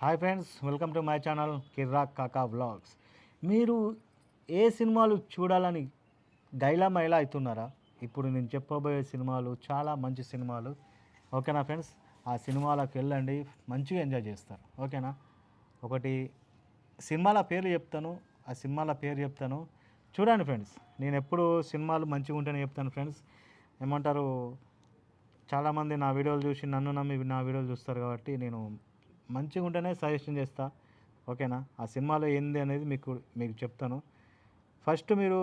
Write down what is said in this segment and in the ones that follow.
Hi friends, welcome to my channel Kirrak Kaka vlogs. మీరు ఏ సినిమాలు చూడాలని డైలమైలా అవుతున్నారా? ఇప్పుడు నేను చెప్పబోయే సినిమాలు చాలా మంచి సినిమాలు. ఓకేనా ఫ్రెండ్స్? ఆ సినిమాలకు వెళ్ళండి, మంచిగా ఎంజాయ్ చేస్తారు. ఓకేనా? ఒకటి సినిమాల పేరు చెప్తాను, ఆ సినిమాల పేరు చెప్తాను, చూడండి ఫ్రెండ్స్. నేను ఎప్పుడు సినిమాలు మంచిగా ఉంటేనే చెప్తాను ఫ్రెండ్స్. ఏమంటారు, చాలామంది నా వీడియోలు చూసి నన్ను నమ్మి నా వీడియోలు చూస్తారు కాబట్టి నేను మంచిగా ఉంటేనే సజెషన్ చేస్తా. ఓకేనా? ఆ సినిమాలో ఏంది అనేది మీకు చెప్తాను. ఫస్ట్ మీరు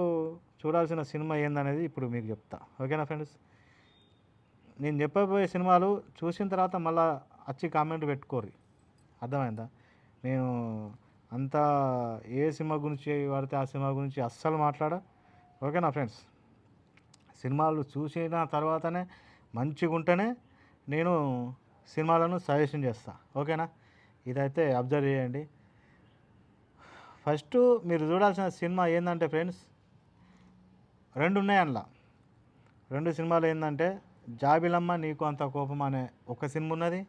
చూడాల్సిన సినిమా ఏందనేది ఇప్పుడు మీకు చెప్తా. ఓకేనా ఫ్రెండ్స్? నేను చెప్పబోయే సినిమాలు చూసిన తర్వాత మళ్ళీ వచ్చి కామెంట్ పెట్టుకోరు. అర్థమైందా? నేను అంతా ఏ సినిమా గురించి పడితే ఆ సినిమా గురించి అస్సలు మాట్లాడా. ఓకేనా ఫ్రెండ్స్? సినిమాలు చూసిన తర్వాతనే మంచిగా ఉంటేనే నేను సినిమాలను సజెషన్ చేస్తా. ఓకేనా? ఇదైతే అబ్జర్వ్ చేయండి. ఫస్ట్ మీరు చూడాల్సిన సినిమా ఏంటంటే ఫ్రెండ్స్, రెండు ఉన్నాయి అందులో. రెండు సినిమాలు ఏంటంటే జాబిలమ్మ నీకు అంత కోపం అనే ఒక సినిమా ఉన్నది.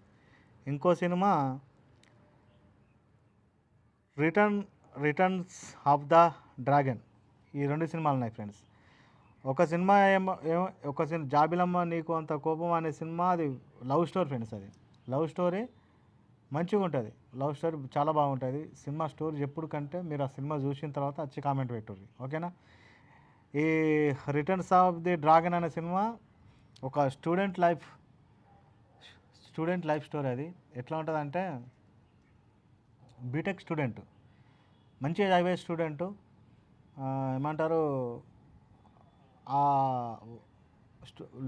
ఇంకో cinema returns of the dragon. ఈ రెండు సినిమాలు ఉన్నాయి ఫ్రెండ్స్. ఒక సినిమా జాబిలమ్మ నీకు అంత కోపం అనే సినిమా అది లవ్ స్టోరీ ఫ్రెండ్స్. అది లవ్ స్టోరీ మంచిగా ఉంటుంది. లవ్ స్టోరీ చాలా బాగుంటుంది. సినిమా స్టోరీ ఎప్పుడు కంటే మీరు ఆ సినిమా చూసిన తర్వాత వచ్చి కామెంట్ పెట్టుర్రి. ఓకేనా? ఈ రిటర్న్స్ ఆఫ్ ది డ్రాగన్ అనే సినిమా ఒక స్టూడెంట్ లైఫ్ స్టోరీ. అది ఎట్లా ఉంటుందంటే, బీటెక్ స్టూడెంట్, మంచిగా చదివే స్టూడెంటు, ఏమంటారు, ఆ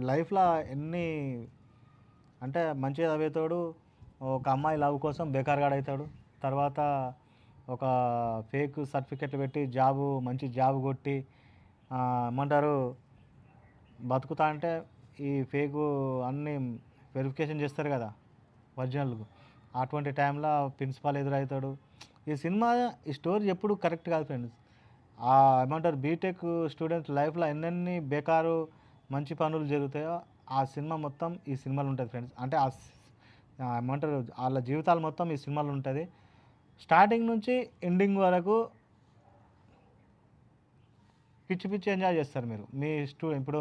లైఫ్లో ఎన్ని అంటే మంచిగా చదివేతాడు. ఒక అమ్మాయి లవ్ కోసం బేకార్గాడు అవుతాడు. తర్వాత ఒక ఫేక్ సర్టిఫికెట్లు పెట్టి మంచి జాబు కొట్టి ఏమంటారు బతుకుతా అంటే ఈ ఫేకు అన్నీ వెరిఫికేషన్ చేస్తారు కదా ఒరిజినల్కు. అటువంటి టైంలో ప్రిన్సిపాల్ ఎదురవుతాడు. ఈ స్టోరీ ఎప్పుడు కరెక్ట్ కాదు ఫ్రెండ్స్. ఏమంటారు, బీటెక్ స్టూడెంట్స్ లైఫ్లో ఎన్నెన్ని బేకారు మంచి పనులు జరుగుతాయో ఆ సినిమా మొత్తం ఈ సినిమాలో ఉంటుంది ఫ్రెండ్స్. అంటే ఏమంటారు, వాళ్ళ జీవితాలు మొత్తం ఈ సినిమాలో ఉంటుంది. స్టార్టింగ్ నుంచి ఎండింగ్ వరకు పిచ్చి ఎంజాయ్ చేస్తారు మీరు. ఇప్పుడు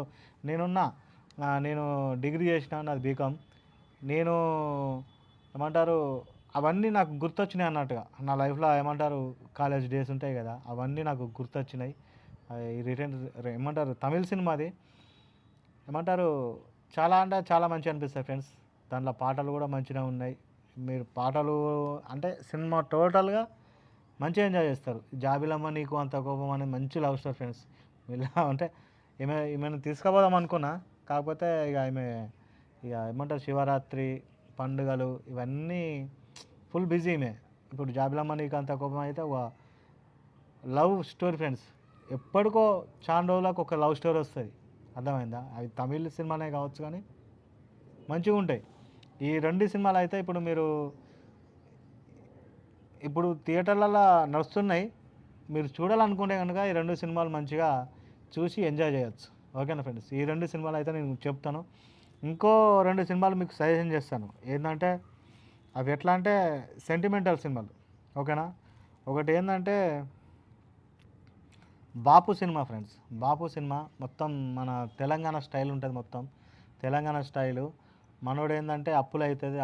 నేను డిగ్రీ చేసిన, నాది బీకామ్. నేను ఏమంటారు, అవన్నీ నాకు గుర్తొచ్చినాయి అన్నట్టుగా. నా లైఫ్లో ఏమంటారు కాలేజ్ డేస్ ఉంటాయి కదా, అవన్నీ నాకు గుర్తొచ్చినాయి. ఏమంటారు, తమిళ సినిమా అది. ఏమంటారు, చాలా అంటే చాలా మంచిగా అనిపిస్తాయి ఫ్రెండ్స్. దాంట్లో పాటలు కూడా మంచిగా ఉన్నాయి. మీరు పాటలు అంటే సినిమా టోటల్గా మంచిగా ఎంజాయ్ చేస్తారు. జాబిలమ్మ నీకు అంత కోపం అనేది మంచి లవ్ స్టోరీ ఫ్రెండ్స్. ఇలా అంటే ఈమెను తీసుకుపోదాం అనుకున్నా, కాకపోతే ఏమంటారు, శివరాత్రి పండుగలు ఇవన్నీ ఫుల్ బిజీ ఈమె. ఇప్పుడు జాబిలమ్మ నీకు అంత కోపం అయితే ఒక లవ్ స్టోరీ ఫ్రెండ్స్. ఎప్పటికో చాలా రోజులకు ఒక లవ్ స్టోరీ వస్తుంది. అర్థమైందా? అవి తమిళ సినిమానే కావచ్చు కానీ మంచిగా ఉంటాయి. ఈ రెండు సినిమాలు అయితే ఇప్పుడు థియేటర్లలో నడుస్తున్నాయి. మీరు చూడాలనుకుంటే కనుక ఈ రెండు సినిమాలు మంచిగా చూసి ఎంజాయ్ చేయొచ్చు. ఓకేనా ఫ్రెండ్స్? ఈ రెండు సినిమాలు అయితే నేను చెప్తాను. ఇంకో రెండు సినిమాలు మీకు సజెషన్ చేస్తాను. ఏంటంటే అవి ఎట్లా అంటే సెంటిమెంటల్ సినిమాలు. ఓకేనా? ఒకటి ఏంటంటే బాపు సినిమా ఫ్రెండ్స్. బాపు సినిమా మొత్తం మన తెలంగాణ స్టైల్ ఉంటుంది. మొత్తం తెలంగాణ స్టైలు. మనోడు ఏంటంటే అప్పులు అవుతుంది,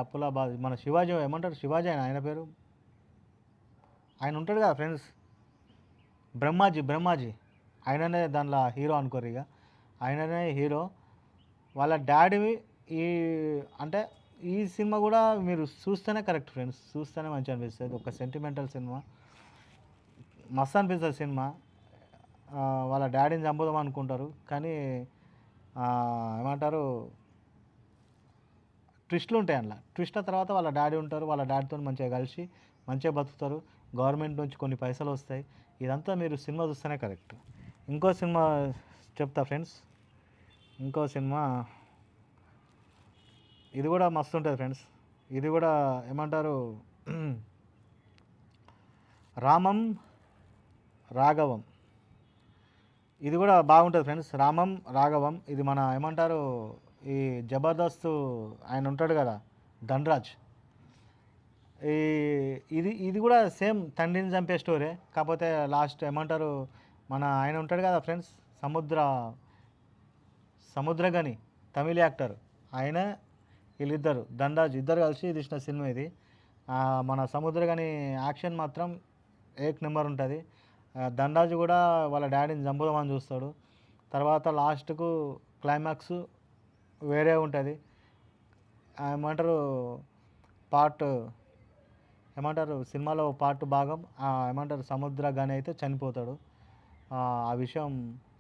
మన శివాజీ ఏమంటారు, శివాజీ ఆయన పేరు, ఆయన ఉంటాడు కదా ఫ్రెండ్స్, బ్రహ్మాజీ ఆయననే దానిలో హీరో అనుకోరు. ఇక ఆయననే హీరో. వాళ్ళ డాడీ ఈ అంటే ఈ సినిమా కూడా మీరు చూస్తేనే కరెక్ట్ ఫ్రెండ్స్. చూస్తేనే మంచిగా అనిపిస్తుంది. ఒక సెంటిమెంటల్ సినిమా, మస్తు అనిపిస్తుంది సినిమా. వాళ్ళ డాడీని చంపుదాం అనుకుంటారు కానీ ఏమంటారు, ట్విస్టులు ఉంటాయి అందులో. ట్విస్ట్ల తర్వాత వాళ్ళ డాడీ ఉంటారు. వాళ్ళ డాడీతో మంచిగా కలిసి మంచిగా బతుకుతారు. గవర్నమెంట్ నుంచి కొన్ని పైసలు వస్తాయి. ఇదంతా మీరు సినిమా చూస్తేనే కరెక్ట్. ఇంకో సినిమా చెప్తా ఫ్రెండ్స్. ఇంకో సినిమా ఇది కూడా మస్తు ఉంటుంది ఫ్రెండ్స్. ఇది కూడా ఏమంటారు, రామం రాఘవం. ఇది కూడా బాగుంటుంది ఫ్రెండ్స్. రామం రాఘవం. ఇది మన ఏమంటారు, ఈ జబర్దస్త్ ఆయన ఉంటాడు కదా, ధనరాజ్. ఈ ఇది ఇది కూడా సేమ్ తండ్రిని చంపే స్టోరీ, కాకపోతే లాస్ట్ ఏమంటారు మన ఆయన ఉంటాడు కదా ఫ్రెండ్స్, సముద్ర సముద్రగని, తమిళ యాక్టర్ ఆయన, వీళ్ళిద్దరు దండాజ్ ఇద్దరు కలిసి తీసిన సినిమా ఇది. మన సముద్రగని యాక్షన్ మాత్రం ఏక్ నెంబర్ ఉంటుంది. దండాజు కూడా వాళ్ళ డాడీని చంపుదామని చూస్తాడు. తర్వాత లాస్ట్కు క్లైమాక్స్ వేరే ఉంటుంది. ఏమంటారు పార్ట్ ఏమంటారు సినిమాలో పార్ట్ భాగం ఏమంటారు సముద్ర గని అయితే చనిపోతాడు. ఆ విషయం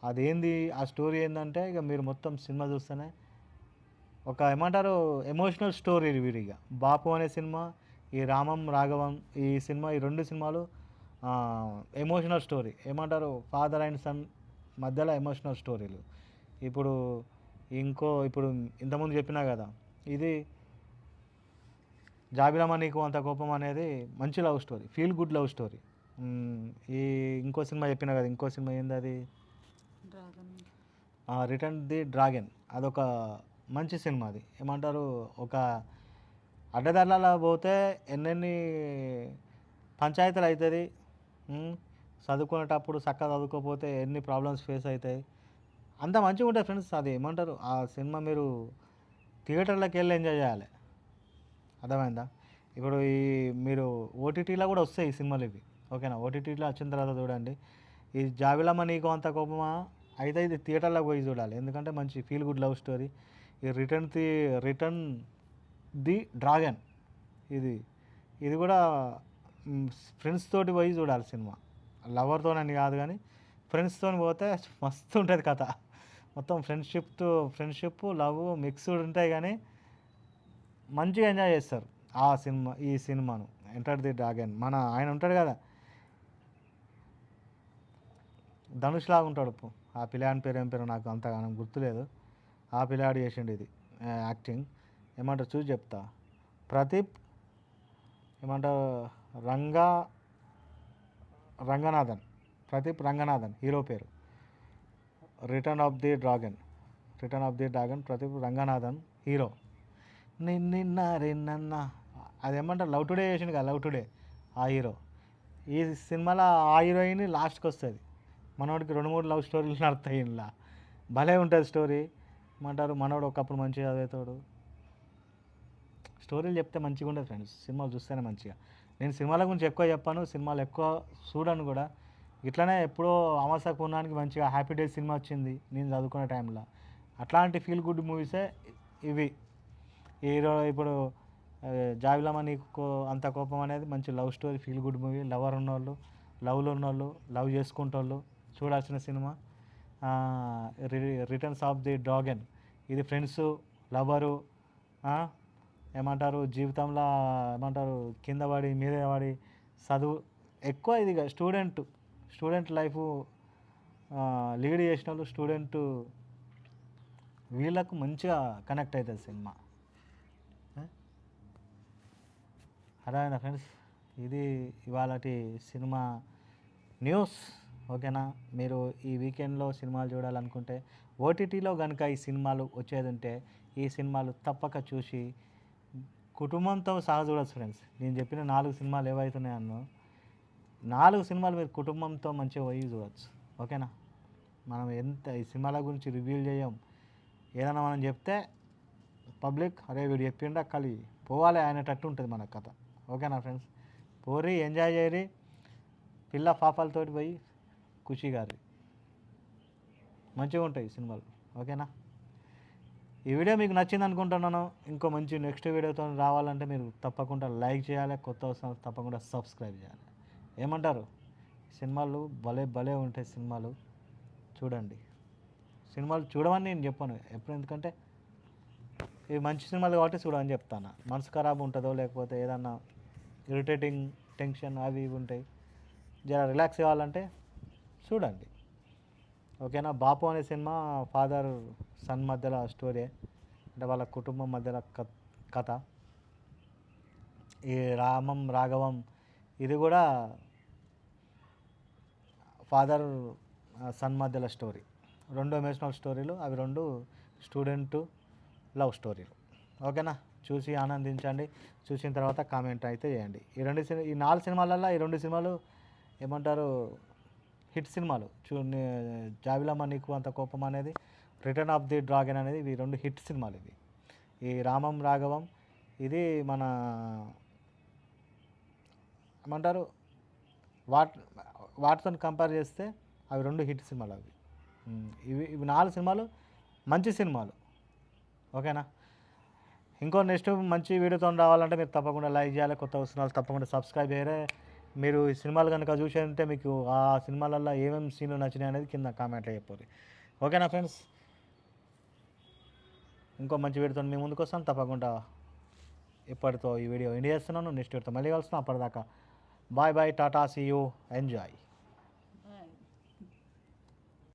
అదేంది, ఆ స్టోరీ ఏంటంటే ఇక మీరు మొత్తం సినిమా చూస్తేనే ఒక ఏమంటారు ఎమోషనల్ స్టోరీ వీరిగా. బాపు అనే సినిమా, ఈ రామం రాఘవం ఈ సినిమా, ఈ రెండు సినిమాలు ఎమోషనల్ స్టోరీ, ఏమంటారు ఫాదర్ అండ్ సన్ మధ్యలో ఎమోషనల్ స్టోరీలు. ఇప్పుడు ఇప్పుడు ఇంతకుముందు చెప్పినా కదా, ఇది జాబిలమ్మ నీకు అంత కోపం అనేది మంచి love story, feel good love story. ఈ ఇంకో సినిమా చెప్పినా కదా, ఇంకో సినిమా ఏంది అది, రిటర్న్ ది డ్రాగన్, అదొక మంచి సినిమా. అది ఏమంటారు ఒక అడ్డదారులలో పోతే ఎన్నెన్ని పంచాయతీలు అవుతుంది, చదువుకునేటప్పుడు చక్కగా చదువుకోకపోతే ఎన్ని ప్రాబ్లమ్స్ ఫేస్ అవుతాయి, అంత మంచిగా ఉంటుంది ఫ్రెండ్స్. అది ఏమంటారు ఆ సినిమా మీరు థియేటర్లోకి వెళ్ళి ఎంజాయ్ చేయాలి, అర్థమైందా. ఇప్పుడు మీరు ఓటీటీలో కూడా వస్తాయి ఈ సినిమాలు ఇవి, ఓకేనా. ఓటీటీలో వచ్చిన తర్వాత చూడండి. ఈ జాబిలమ్మ నీకు అంత కోపమా అయితే ఇది థియేటర్లోకి పోయి చూడాలి, ఎందుకంటే మంచి ఫీల్ గుడ్ లవ్ స్టోరీ. ఈ రిటర్న్ ది డ్రాగన్, ఇది ఇది కూడా ఫ్రెండ్స్ తోటి పోయి చూడాలి సినిమా. లవర్తోనని కాదు కానీ ఫ్రెండ్స్తో పోతే మస్తు ఉంటుంది కథ. మొత్తం ఫ్రెండ్షిప్ లవ్ మిక్స్డ్ ఉంటాయి కానీ మంచిగా ఎంజాయ్ చేస్తారు ఈ సినిమాను. ఎంటర్ ది డ్రాగన్, మన ఆయన ఉంటాడు కదా ధనుష్ లాగా ఉంటాడు. ఆ పిల్లాడి పేరు ఏం పేరు నాకు అంతగా గుర్తులేదు. ఆ పిల్లాడు చేసిండు ఇది యాక్టింగ్. ఏమంటారు చూసి చెప్తా. ప్రదీప్ ఏమంటారు ప్రదీప్ రంగనాథన్ హీరో పేరు. Return of the dragon Pradeep Ranganathan hero. నిన్న అదేమంటారు లవ్ టుడే చేసిండు కదా, లవ్ టుడే ఆ హీరో. ఈ సినిమాలో ఆ హీరోయిన్ లాస్ట్కి వస్తుంది. మనోడికి 2-3 లవ్ స్టోరీలు నడుస్తాయి ఇలా, భలే ఉంటుంది స్టోరీ. ఏమంటారు మనోడు ఒకప్పుడు మంచిగా చదివేతాడు. స్టోరీలు చెప్తే మంచిగా ఉండదు ఫ్రెండ్స్, సినిమాలు చూస్తేనే మంచిగా. నేను సినిమాల గురించి ఎక్కువ చెప్పాను, సినిమాలు ఎక్కువ చూడను కూడా. ఇట్లనే ఎప్పుడో అమాస పూర్ణానికి మంచిగా హ్యాపీ డేస్ సినిమా వచ్చింది నేను చదువుకునే టైంలో. అట్లాంటి ఫీల్ గుడ్ మూవీసే ఇవి. ఇప్పుడు జాబిలమ్మ నీకు అంత కోపం అనేది మంచి love story, feel good movie. Lover ఉన్నోళ్ళు, లవ్లో ఉన్నోళ్ళు, లవ్ చేసుకుంటోళ్ళు చూడాల్సిన cinema. Returns of the dragon, ఇది ఫ్రెండ్స్, లవరు, ఏమంటారు జీవితంలో ఏమంటారు కింద పడి మీద పడి చదువు ఎక్కువ ఇది స్టూడెంట్ లైఫ్ లీడ్ చేసిన వాళ్ళు స్టూడెంట్, వీళ్ళకు మంచిగా కనెక్ట్ అవుతుంది సినిమా. అర్థమైందా ఫ్రెండ్స్, ఇది ఇవాళటి సినిమా న్యూస్, ఓకేనా. మీరు ఈ వీకెండ్లో సినిమాలు చూడాలనుకుంటే ఓటీటీలో కనుక ఈ సినిమాలు వచ్చేది ఉంటే ఈ సినిమాలు తప్పక చూసి కుటుంబంతో సహా చూడవచ్చు ఫ్రెండ్స్. నేను చెప్పిన 4 సినిమాలు ఏవైతున్నాయన్నో 4 సినిమాలు మీరు కుటుంబంతో మంచిగా పోయి చూడవచ్చు, ఓకేనా. మనం ఈ సినిమాల గురించి రివ్యూలు చేయం, ఏదైనా మనం చెప్తే పబ్లిక్ అరే వీడు చెప్పిండా కలిగి పోవాలి అనేటట్టు ఉంటుంది మన కథ, ఓకేనా ఫ్రెండ్స్. పోరి ఎంజాయ్ చేయరి, పిల్ల పాపాలతోటి పోయి ఖుషి గారి మంచిగా ఉంటాయి సినిమాలు, ఓకేనా. ఈ వీడియో మీకు నచ్చింది అనుకుంటున్నాను. ఇంకో మంచి నెక్స్ట్ వీడియోతో రావాలంటే మీరు తప్పకుండా లైక్ చేయాలి, కొత్త వస్తున్న తప్పకుండా సబ్స్క్రైబ్ చేయాలి. ఏమంటారు, సినిమాలు భలే ఉంటాయి సినిమాలు చూడండి. సినిమాలు చూడమని నేను చెప్పాను ఎప్పుడు, ఎందుకంటే ఇవి మంచి సినిమాలు కాబట్టి చూడమని చెప్తాను. మనసు ఖరాబ్ ఉంటుందో లేకపోతే ఏదన్నా ఇరిటేటింగ్ టెన్షన్ అవి ఇవి ఉంటాయి, జర రిలాక్స్ కావాలంటే చూడండి, ఓకేనా. బాపు అనే సినిమా ఫాదర్ సన్ మధ్యలో స్టోరీ, అంటే వాళ్ళ కుటుంబం మధ్యలో కథ. ఈ రామం రాఘవం ఇది కూడా ఫాదర్ సన్ మధ్యలో స్టోరీ. 2 ఎమోషనల్ స్టోరీలు, అవి 2 స్టూడెంట్ లవ్ స్టోరీలు, ఓకేనా. చూసి ఆనందించండి. చూసిన తర్వాత కామెంట్ అయితే చేయండి. ఈ 4 సినిమాలల్లో ఈ 2 సినిమాలు ఏమంటారు హిట్ సినిమాలు. జాబిలమ్మ నీకు అంత కోపం అనేది, రిటర్న్ ఆఫ్ ది డ్రాగన్ అనేది ఇవి 2 హిట్ సినిమాలు ఇవి. ఈ రామం రాఘవం ఇది మన ఏమంటారు వాటితో కంపేర్ చేస్తే అవి 2 హిట్ సినిమాలు అవి. ఇవి 4 సినిమాలు మంచి సినిమాలు. ఓకేనా? ఇంకో నెక్స్ట్ మంచి వీడియోతో రావాలంటే మీరు తప్పకుండా లైక్ చేయాలి. కొత్త వస్తున్నారు తప్పకుండా సబ్స్క్రైబ్ చేయరే. మీరు ఈ సినిమాలు కనుక చూసి ఉంటే మీకు ఆ సినిమాలలో ఏమేమి సీన్లు నచ్చినాయి అనేది కింద కామెంట్లో చెప్పండి. ఓకేనా ఫ్రెండ్స్? ఇంకో మంచి వీడియోతో మీ ముందుకు వస్తాను. తప్పకుండా ఇప్పటితో ఈ వీడియో ఎండ్ చేస్తున్నాను. నెక్స్ట్ వీడియోతో మళ్ళీ కలుస్తున్నాను. అప్పటిదాకా bye bye, tata, see you, enjoy.